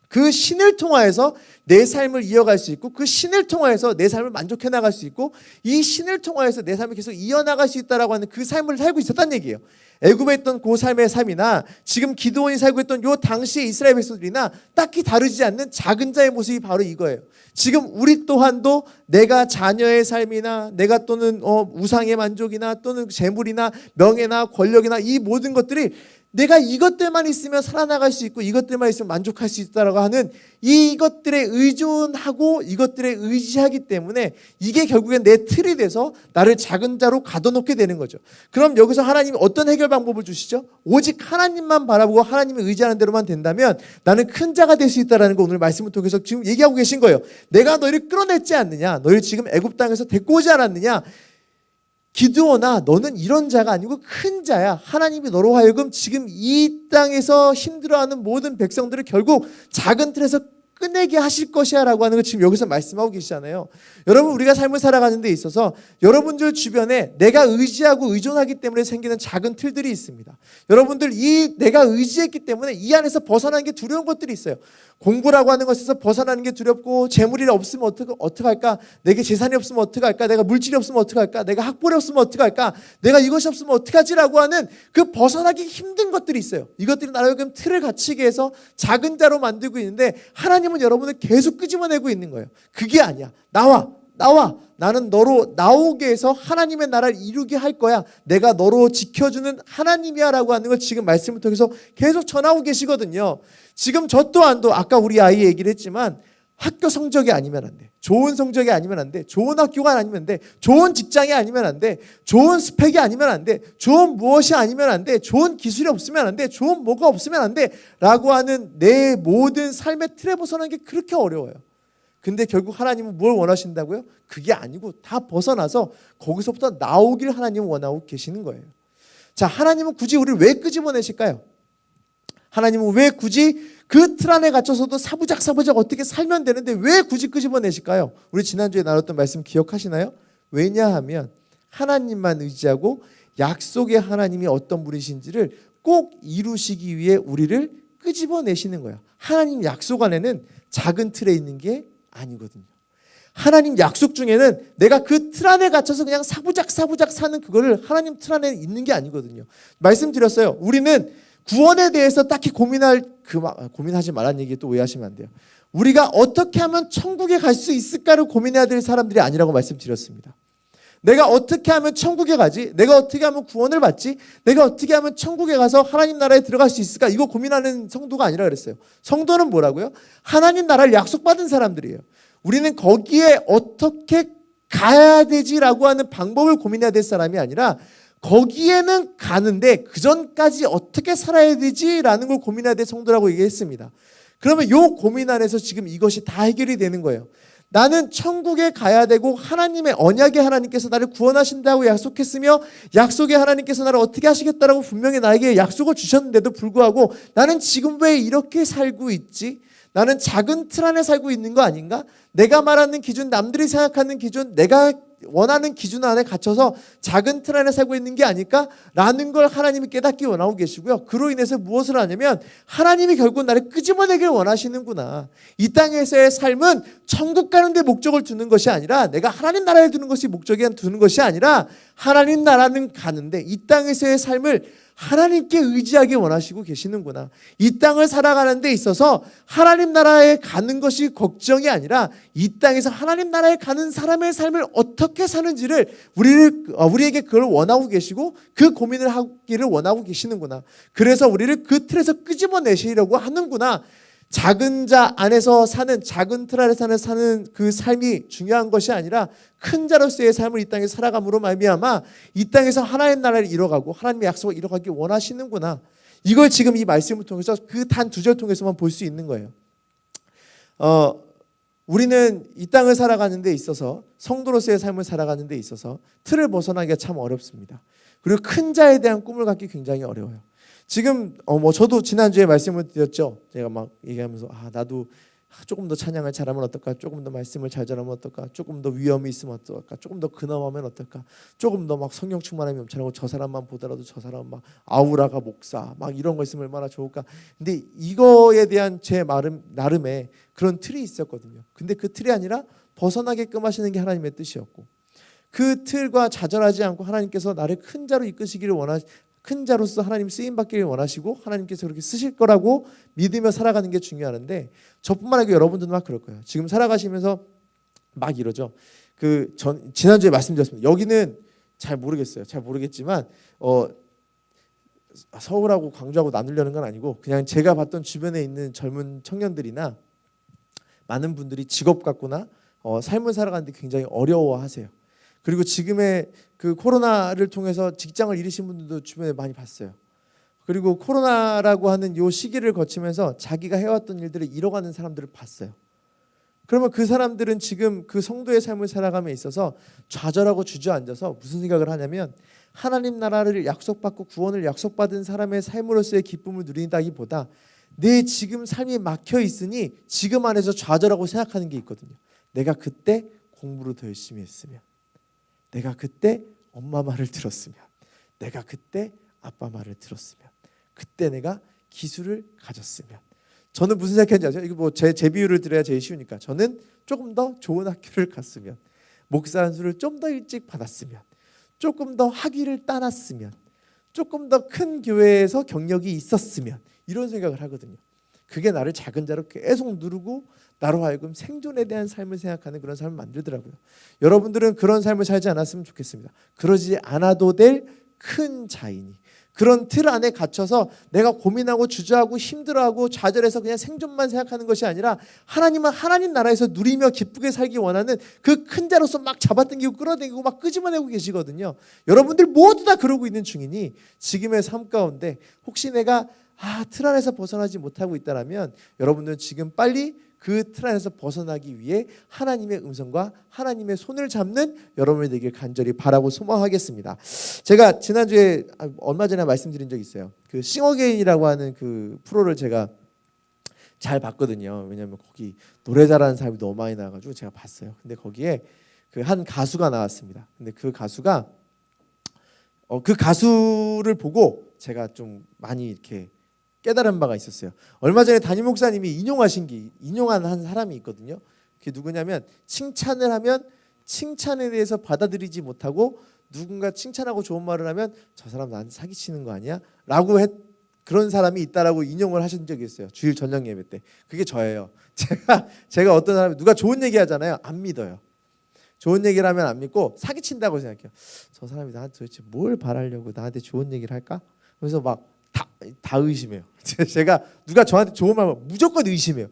그 신을 통하여서 내 삶을 이어갈 수 있고 그 신을 통하여서 내 삶을 만족해 나갈 수 있고 이 신을 통하여서 내 삶을 계속 이어나갈 수 있다라고 하는 그 삶을 살고 있었다는 얘기예요. 애굽에 있던 그 삶의 삶이나 지금 기드온이 살고 있던 요 당시의 이스라엘 백성들이나 딱히 다르지 않는 작은 자의 모습이 바로 이거예요. 지금 우리 또한도 내가 자녀의 삶이나 내가 또는 우상의 만족이나 또는 재물이나 명예나 권력이나 이 모든 것들이 내가 이것들만 있으면 살아나갈 수 있고 이것들만 있으면 만족할 수 있다라고 하는 이것들에 의존하고 이것들에 의지하기 때문에 이게 결국엔 내 틀이 돼서 나를 작은 자로 가둬놓게 되는 거죠. 그럼 여기서 하나님이 어떤 해결 방법을 주시죠? 오직 하나님만 바라보고 하나님을 의지하는 대로만 된다면 나는 큰 자가 될 수 있다는 거 오늘 말씀을 통해서 지금 얘기하고 계신 거예요. 내가 너희를 끌어냈지 않느냐? 너희를 지금 애굽 땅에서 데리고 오지 않았느냐? 기드온아, 너는 이런 자가 아니고 큰 자야. 하나님이 너로 하여금 지금 이 땅에서 힘들어하는 모든 백성들을 결국 작은 틀에서 끝내게 하실 것이야 라고 하는 걸 지금 여기서 말씀하고 계시잖아요. 여러분, 우리가 삶을 살아가는 데 있어서 여러분들 주변에 내가 의지하고 의존하기 때문에 생기는 작은 틀들이 있습니다. 여러분들, 이 내가 의지했기 때문에 이 안에서 벗어나는 게 두려운 것들이 있어요. 공부라고 하는 것에서 벗어나는 게 두렵고, 재물이 없으면 어떡할까? 내게 재산이 없으면 어떡할까? 내가 물질이 없으면 어떡할까? 내가 학벌이 없으면 어떡할까? 내가 이것이 없으면 어떡하지라고 하는 그 벗어나기 힘든 것들이 있어요. 이것들이 나를 틀을 갇히게 해서 작은 자로 만들고 있는데, 하나님은 여러분을 계속 끄집어내고 있는 거예요. 그게 아니야. 나와. 나는 너로 나오게 해서 하나님의 나라를 이루게 할 거야. 내가 너로 지켜주는 하나님이야 라고 하는 걸 지금 말씀을 통해서 계속 전하고 계시거든요. 지금 저 또한도 아까 우리 아이 얘기를 했지만, 학교 성적이 아니면 안 돼. 좋은 성적이 아니면 안 돼. 좋은 학교가 아니면 안 돼. 좋은 직장이 아니면 안 돼. 좋은 스펙이 아니면 안 돼. 좋은 무엇이 아니면 안 돼. 좋은 기술이 없으면 안 돼. 좋은 뭐가 없으면 안 돼. 라고 하는 내 모든 삶의 틀에 벗어나는 게 그렇게 어려워요. 근데 결국 하나님은 뭘 원하신다고요? 그게 아니고 다 벗어나서 거기서부터 나오길 하나님은 원하고 계시는 거예요. 자, 하나님은 굳이 우리를 왜 끄집어내실까요? 하나님은 왜 굳이 그 틀 안에 갇혀서도 사부작 어떻게 살면 되는데 왜 굳이 끄집어내실까요? 우리 지난주에 나눴던 말씀 기억하시나요? 왜냐하면 하나님만 의지하고 약속의 하나님이 어떤 분이신지를 꼭 이루시기 위해 우리를 끄집어내시는 거예요. 하나님 약속 안에는 작은 틀에 있는 게 아니거든요. 하나님 약속 중에는 내가 그 틀 안에 갇혀서 그냥 사부작 사는 그거를 하나님 틀 안에 있는 게 아니거든요. 말씀드렸어요. 우리는 구원에 대해서 딱히 고민하지 말라는 얘기 또 오해하시면 안 돼요. 우리가 어떻게 하면 천국에 갈 수 있을까를 고민해야 될 사람들이 아니라고 말씀드렸습니다. 내가 어떻게 하면 천국에 가지? 내가 어떻게 하면 구원을 받지? 내가 어떻게 하면 천국에 가서 하나님 나라에 들어갈 수 있을까? 이거 고민하는 성도가 아니라 그랬어요. 성도는 뭐라고요? 하나님 나라를 약속받은 사람들이에요. 우리는 거기에 어떻게 가야 되지라고 하는 방법을 고민해야 될 사람이 아니라, 거기에는 가는데 그 전까지 어떻게 살아야 되지라는 걸 고민해야 될 성도라고 얘기했습니다. 그러면 이 고민 안에서 지금 이것이 다 해결이 되는 거예요. 나는 천국에 가야 되고 하나님의 언약의 하나님께서 나를 구원하신다고 약속했으며, 약속의 하나님께서 나를 어떻게 하시겠다라고 분명히 나에게 약속을 주셨는데도 불구하고 나는 지금 왜 이렇게 살고 있지? 나는 작은 틀 안에 살고 있는 거 아닌가? 내가 말하는 기준, 남들이 생각하는 기준, 내가 원하는 기준 안에 갇혀서 작은 틀 안에 살고 있는 게 아닐까? 라는 걸 하나님이 깨닫기 원하고 계시고요. 그로 인해서 무엇을 하냐면, 하나님이 결국 나를 끄집어내길 원하시는구나. 이 땅에서의 삶은 천국 가는 데 목적을 두는 것이 아니라, 내가 하나님 나라에 두는 것이 목적에 두는 것이 아니라, 하나님 나라는 가는데 이 땅에서의 삶을 하나님께 의지하기 원하시고 계시는구나. 이 땅을 살아가는 데 있어서 하나님 나라에 가는 것이 걱정이 아니라, 이 땅에서 하나님 나라에 가는 사람의 삶을 어떻게 사는지를 우리에게 그걸 원하고 계시고 그 고민을 하기를 원하고 계시는구나. 그래서 우리를 그 틀에서 끄집어내시려고 하는구나. 작은 자 안에서 사는, 작은 틀 안에서 사는 그 삶이 중요한 것이 아니라, 큰 자로서의 삶을 이 땅에 살아감으로 말미암아 이 땅에서 하나님의 나라를 이뤄가고 하나님의 약속을 이뤄가기 원하시는구나. 이걸 지금 이 말씀을 통해서 그 단 2절 통해서만 볼 수 있는 거예요. 우리는 이 땅을 살아가는 데 있어서, 성도로서의 삶을 살아가는 데 있어서 틀을 벗어나기가 참 어렵습니다. 그리고 큰 자에 대한 꿈을 갖기 굉장히 어려워요. 지금 저도 지난주에 말씀을 드렸죠. 제가 막 얘기하면서 나도 조금 더 찬양을 잘하면 어떨까? 조금 더 말씀을 잘 전하면 어떨까? 조금 더 위험이 있으면 어떨까? 조금 더 근엄하면 어떨까? 조금 더 막 성령 충만함이 넘쳐나고, 저 사람만 보더라도 저 사람 막 아우라가 목사 막 이런 거 있으면 얼마나 좋을까? 근데 이거에 대한 제 나름의 그런 틀이 있었거든요. 근데 그 틀이 아니라 벗어나게끔 하시는 게 하나님의 뜻이었고, 그 틀과 좌절하지 않고 하나님께서 나를 큰 자로 이끄시기를 큰 자로서 하나님 쓰임 받기를 원하시고 하나님께서 그렇게 쓰실 거라고 믿으며 살아가는 게 중요한데, 저뿐만 아니고 여러분들도 막 그럴 거예요. 지금 살아가시면서 막 이러죠. 지난주에 말씀드렸습니다. 여기는 잘 모르겠어요. 잘 모르겠지만 서울하고 광주하고 나누려는 건 아니고, 그냥 제가 봤던 주변에 있는 젊은 청년들이나 많은 분들이 직업 갖고나 삶을 살아가는데 굉장히 어려워하세요. 그리고 지금의 그 코로나를 통해서 직장을 잃으신 분들도 주변에 많이 봤어요. 그리고 코로나라고 하는 이 시기를 거치면서 자기가 해왔던 일들을 잃어가는 사람들을 봤어요. 그러면 그 사람들은 지금 그 성도의 삶을 살아감에 있어서 좌절하고 주저앉아서 무슨 생각을 하냐면, 하나님 나라를 약속받고 구원을 약속받은 사람의 삶으로서의 기쁨을 누린다기보다 내 지금 삶이 막혀 있으니 지금 안에서 좌절하고 생각하는 게 있거든요. 내가 그때 공부를 더 열심히 했으면, 내가 그때 엄마 말을 들었으면, 내가 그때 아빠 말을 들었으면, 그때 내가 기술을 가졌으면. 저는 무슨 생각했는지 아세요? 이거 뭐 제 비유를 드려야 제일 쉬우니까, 저는 조금 더 좋은 학교를 갔으면, 목사 안수를 좀 더 일찍 받았으면, 조금 더 학위를 따놨으면, 조금 더 큰 교회에서 경력이 있었으면, 이런 생각을 하거든요. 그게 나를 작은 자로 계속 누르고 나로 하여금 생존에 대한 삶을 생각하는 그런 삶을 만들더라고요. 여러분들은 그런 삶을 살지 않았으면 좋겠습니다. 그러지 않아도 될 큰 자인이, 그런 틀 안에 갇혀서 내가 고민하고 주저하고 힘들어하고 좌절해서 그냥 생존만 생각하는 것이 아니라, 하나님은 하나님 나라에서 누리며 기쁘게 살기 원하는 그 큰 자로서 막 잡아당기고 끌어당기고 막 끄집어내고 계시거든요. 여러분들 모두 다 그러고 있는 중이니, 지금의 삶 가운데 혹시 내가 틀 안에서 벗어나지 못하고 있다면, 여러분들은 지금 빨리 그 틀 안에서 벗어나기 위해 하나님의 음성과 하나님의 손을 잡는 여러분이 되길 간절히 바라고 소망하겠습니다. 제가 지난주에 얼마 전에 말씀드린 적이 있어요. 그 싱어게인이라고 하는 그 프로를 제가 잘 봤거든요. 왜냐하면 거기 노래 잘하는 사람이 너무 많이 나와가지고 제가 봤어요. 근데 거기에 그 한 가수가 나왔습니다. 근데 그 가수가 그 가수를 보고 제가 좀 많이 이렇게 깨달은 바가 있었어요. 얼마 전에 담임 목사님이 인용한 한 사람이 있거든요. 그게 누구냐면, 칭찬을 하면 칭찬에 대해서 받아들이지 못하고, 누군가 칭찬하고 좋은 말을 하면 저 사람 나한테 사기치는 거 아니야? 라고 그런 사람이 있다라고 인용을 하신 적이 있어요. 주일 저녁 예배 때. 그게 저예요. 제가 어떤 사람이 누가 좋은 얘기 하잖아요. 안 믿어요. 좋은 얘기를 하면 안 믿고 사기친다고 생각해요. 저 사람이 나한테 도대체 뭘 바라려고 나한테 좋은 얘기를 할까? 그래서 막 다 의심해요. 제가 누가 저한테 좋은 말 하면 무조건 의심해요.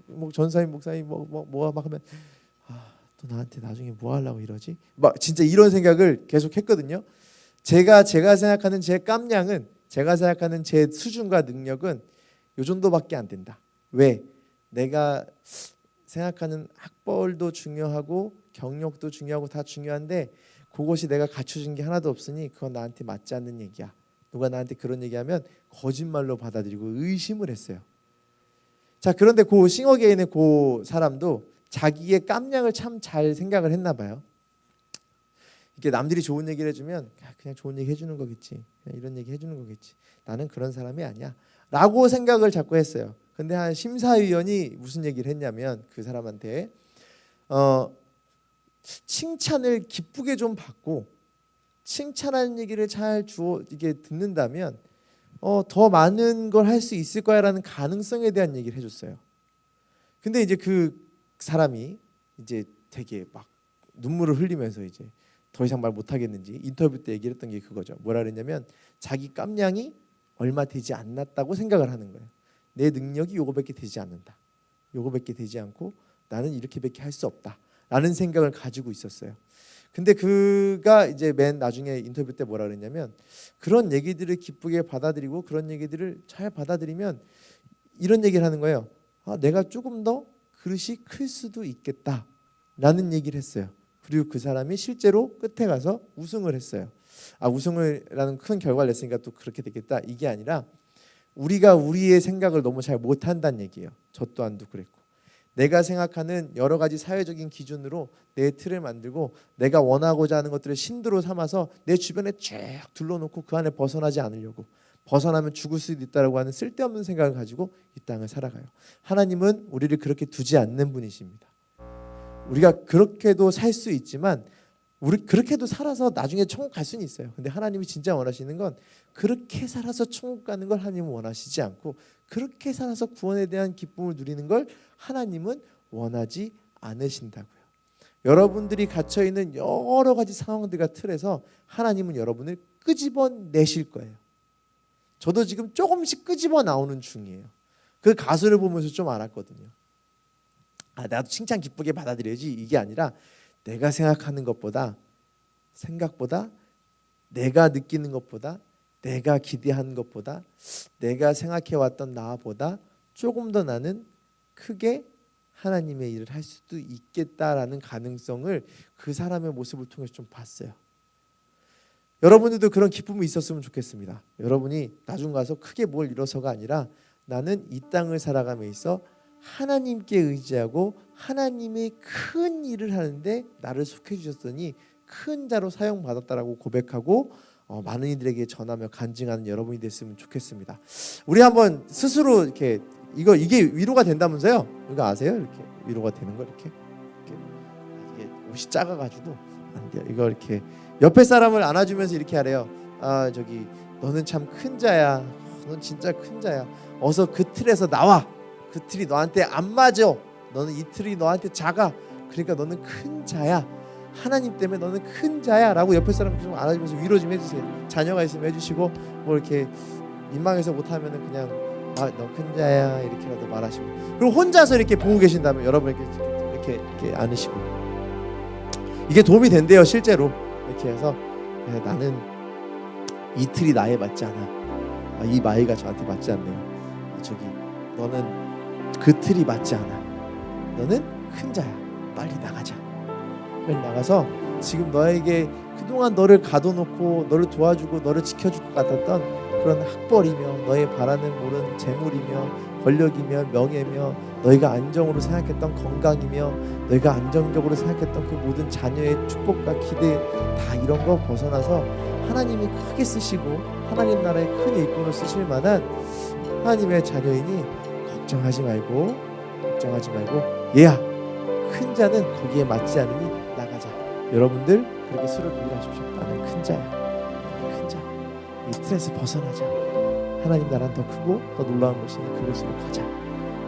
뭐 전사님 목사님 뭐 막 하면 또 나한테 나중에 뭐 하려고 이러지? 막 진짜 이런 생각을 계속 했거든요. 제가 생각하는 제 깜냥은, 제가 생각하는 제 수준과 능력은 요 정도밖에 안 된다. 왜? 내가 생각하는 학벌도 중요하고 경력도 중요하고 다 중요한데, 그것이 내가 갖춰진 게 하나도 없으니 그건 나한테 맞지 않는 얘기야. 누가 나한테 그런 얘기하면 거짓말로 받아들이고 의심을 했어요. 자, 그런데 그 싱어게인의 그 사람도 자기의 깜냥을 참 잘 생각을 했나 봐요. 이렇게 남들이 좋은 얘기를 해주면 그냥 좋은 얘기 해주는 거겠지, 그냥 이런 얘기 해주는 거겠지, 나는 그런 사람이 아니야 라고 생각을 자꾸 했어요. 근데 한 심사위원이 무슨 얘기를 했냐면, 그 사람한테 칭찬을 기쁘게 좀 받고 칭찬하는 얘기를 잘 이게 듣는다면 더 많은 걸 할 수 있을 거야라는 가능성에 대한 얘기를 해줬어요. 근데 이제 그 사람이 이제 되게 막 눈물을 흘리면서 이제 더 이상 말 못하겠는지 인터뷰 때 얘기를 했던 게 그거죠. 뭐라 그랬냐면, 자기 깜냥이 얼마 되지 않았다고 생각을 하는 거예요. 내 능력이 요거밖에 되지 않는다, 요거밖에 되지 않고 나는 이렇게밖에 할 수 없다 라는 생각을 가지고 있었어요. 근데 그가 이제 맨 나중에 인터뷰 때 뭐라 그랬냐면, 그런 얘기들을 기쁘게 받아들이고 그런 얘기들을 잘 받아들이면 이런 얘기를 하는 거예요. 내가 조금 더 그릇이 클 수도 있겠다 라는 얘기를 했어요. 그리고 그 사람이 실제로 끝에 가서 우승을 했어요. 우승을라는 큰 결과를 냈으니까 또 그렇게 되겠다, 이게 아니라, 우리가 우리의 생각을 너무 잘 못한다는 얘기예요. 저 또한도 그랬고, 내가 생각하는 여러 가지 사회적인 기준으로 내 틀을 만들고 내가 원하고자 하는 것들을 신도로 삼아서 내 주변에 쭉 둘러놓고 그 안에 벗어나지 않으려고, 벗어나면 죽을 수도 있다라고 하는 쓸데없는 생각을 가지고 이 땅을 살아가요. 하나님은 우리를 그렇게 두지 않는 분이십니다. 우리가 그렇게도 살 수 있지만, 우리 그렇게도 살아서 나중에 천국 갈 수는 있어요. 근데 하나님이 진짜 원하시는 건, 그렇게 살아서 천국 가는 걸 하나님은 원하시지 않고, 그렇게 살아서 구원에 대한 기쁨을 누리는 걸 하나님은 원하지 않으신다고요. 여러분들이 갇혀 있는 여러 가지 상황들과 틀에서 하나님은 여러분을 끄집어내실 거예요. 저도 지금 조금씩 끄집어 나오는 중이에요. 그 가수를 보면서 좀 알았거든요. 나도 칭찬 기쁘게 받아들여야지, 이게 아니라 내가 생각하는 것보다, 생각보다, 내가 느끼는 것보다, 내가 기대하는 것보다, 내가 생각해왔던 나보다 조금 더 나는 크게 하나님의 일을 할 수도 있겠다라는 가능성을 그 사람의 모습을 통해서 좀 봤어요. 여러분들도 그런 기쁨이 있었으면 좋겠습니다. 여러분이 나중 가서 크게 뭘 이뤄서가 아니라 나는 이 땅을 살아감에 있어 하나님께 의지하고 하나님의 큰 일을 하는데 나를 속해 주셨더니 큰 자로 사용받았다라고 고백하고 많은 이들에게 전하며 간증하는 여러분이 됐으면 좋겠습니다. 우리 한번 스스로 이렇게 이게 위로가 된다면서요? 이거 아세요? 이렇게 위로가 되는 거 이렇게 이게 옷이 작아가지고 안 돼요. 이거 이렇게 옆에 사람을 안아주면서 이렇게 하래요. 아 저기 너는 참 큰 자야. 넌 진짜 큰 자야. 어서 그 틀에서 나와. 그 틀이 너한테 안 맞아. 너는 이 틀이 너한테 작아. 그러니까 너는 큰 자야. 하나님 때문에 너는 큰 자야 라고 옆에 사람 좀 안아주면서 위로 좀 해주세요. 자녀가 있으면 해주시고 뭐 이렇게 민망해서 못하면은 그냥 너 큰 자야 이렇게라도 말하시고, 그리고 혼자서 이렇게 보고 계신다면 여러분 이렇게 안으시고, 이게 도움이 된대요. 실제로 이렇게 해서 나는 이 틀이 나에 맞지 않아. 이 마이가 저한테 맞지 않네요. 저기 너는 그 틀이 맞지 않아. 너는 큰 자야. 빨리 나가자. 빨리 나가서 지금 너에게 그동안 너를 가둬놓고 너를 도와주고 너를 지켜줄 것 같았던 그런 학벌이며 너의 바라는 모든 재물이며 권력이며 명예며 너희가 안정으로 생각했던 건강이며 너희가 안정적으로 생각했던 그 모든 자녀의 축복과 기대, 다 이런 거 벗어나서 하나님이 크게 쓰시고 하나님 나라의 큰 일꾼을 쓰실 만한 하나님의 자녀이니 걱정하지 말고 얘야, 큰 자는 거기에 맞지 않으니 나가자. 여러분들 그렇게 스스로 위로하십시오. 나는 큰 자야. 큰 자. 이 틀에서 벗어나자. 하나님 나라는 더 크고 더 놀라운 것이니 그곳으로 가자.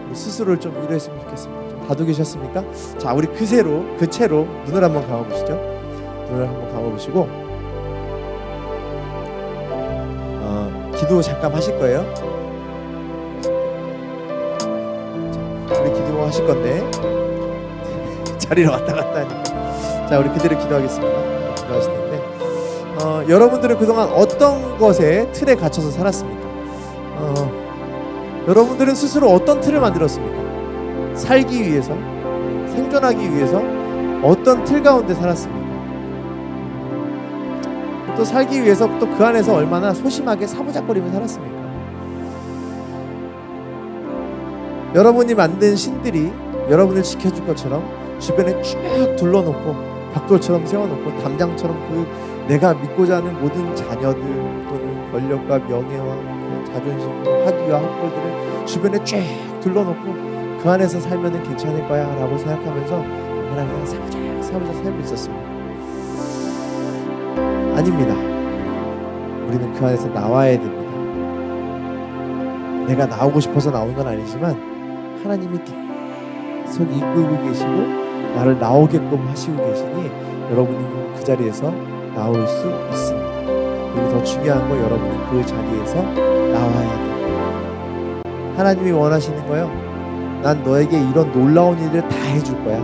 우리 스스로를 좀 위로했으면 좋겠습니다. 좀 다독이셨습니까? 자, 우리 그 채로 눈을 한번 감아보시죠. 눈을 한번 감아보시고 기도 잠깐 하실 거예요. 자, 우리 기도 하실 건데 자리로 왔다 갔다 하니까, 자 우리 그대로 기도하겠습니다. 기도하실 텐데 여러분들은 그동안 어떤 것에 틀에 갇혀서 살았습니까? 여러분들은 스스로 어떤 틀을 만들었습니까? 살기 위해서, 생존하기 위해서 어떤 틀 가운데 살았습니까? 또 살기 위해서 또 그 안에서 얼마나 소심하게 사부작거리며 살았습니까? 여러분이 만든 신들이 여러분을 지켜줄 것처럼 주변에 쭉 둘러놓고 벽돌처럼 세워놓고 담장처럼 그 내가 믿고자 하는 모든 자녀들 또는 권력과 명예와 자존심과 학위와 학벌들을 주변에 쭉 둘러놓고 그 안에서 살면은 괜찮을 거야 라고 생각하면서 그냥 사부작 살고 있었습니다. 아닙니다. 우리는 그 안에서 나와야 됩니다. 내가 나오고 싶어서 나온 건 아니지만 하나님이 계속 이끌고 계시고 나를 나오게끔 하시고 계시니 여러분이 그 자리에서 나올 수 있습니다. 그리고 더 중요한 건 여러분은 그 자리에서 나와야 됩니다. 하나님이 원하시는 거요, 난 너에게 이런 놀라운 일들을 다 해줄 거야.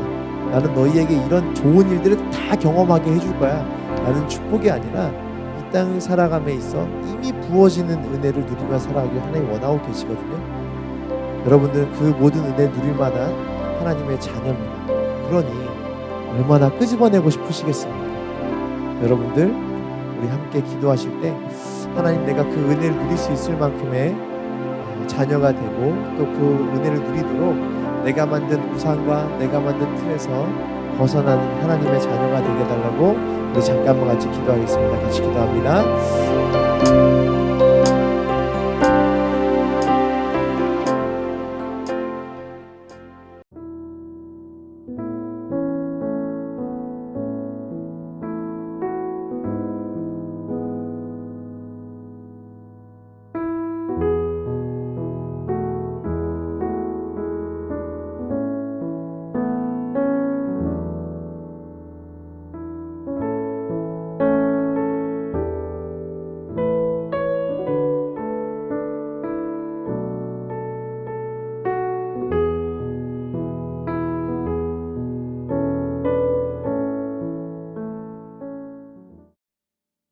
나는 너희에게 이런 좋은 일들을 다 경험하게 해줄 거야. 나는 축복이 아니라 이 땅을 살아감에 있어 이미 부어지는 은혜를 누리며 살아가길 하나님이 원하고 계시거든요. 여러분들은 그 모든 은혜를 누릴 만한 하나님의 자녀입니다. 그러니 얼마나 끄집어내고 싶으시겠습니까? 여러분들 우리 함께 기도하실 때 하나님, 내가 그 은혜를 누릴 수 있을 만큼의 자녀가 되고 또 그 은혜를 누리도록 내가 만든 우상과 내가 만든 틀에서 벗어나는 하나님의 자녀가 되게 해달라고 우리 잠깐만 같이 기도하겠습니다. 같이 기도합니다.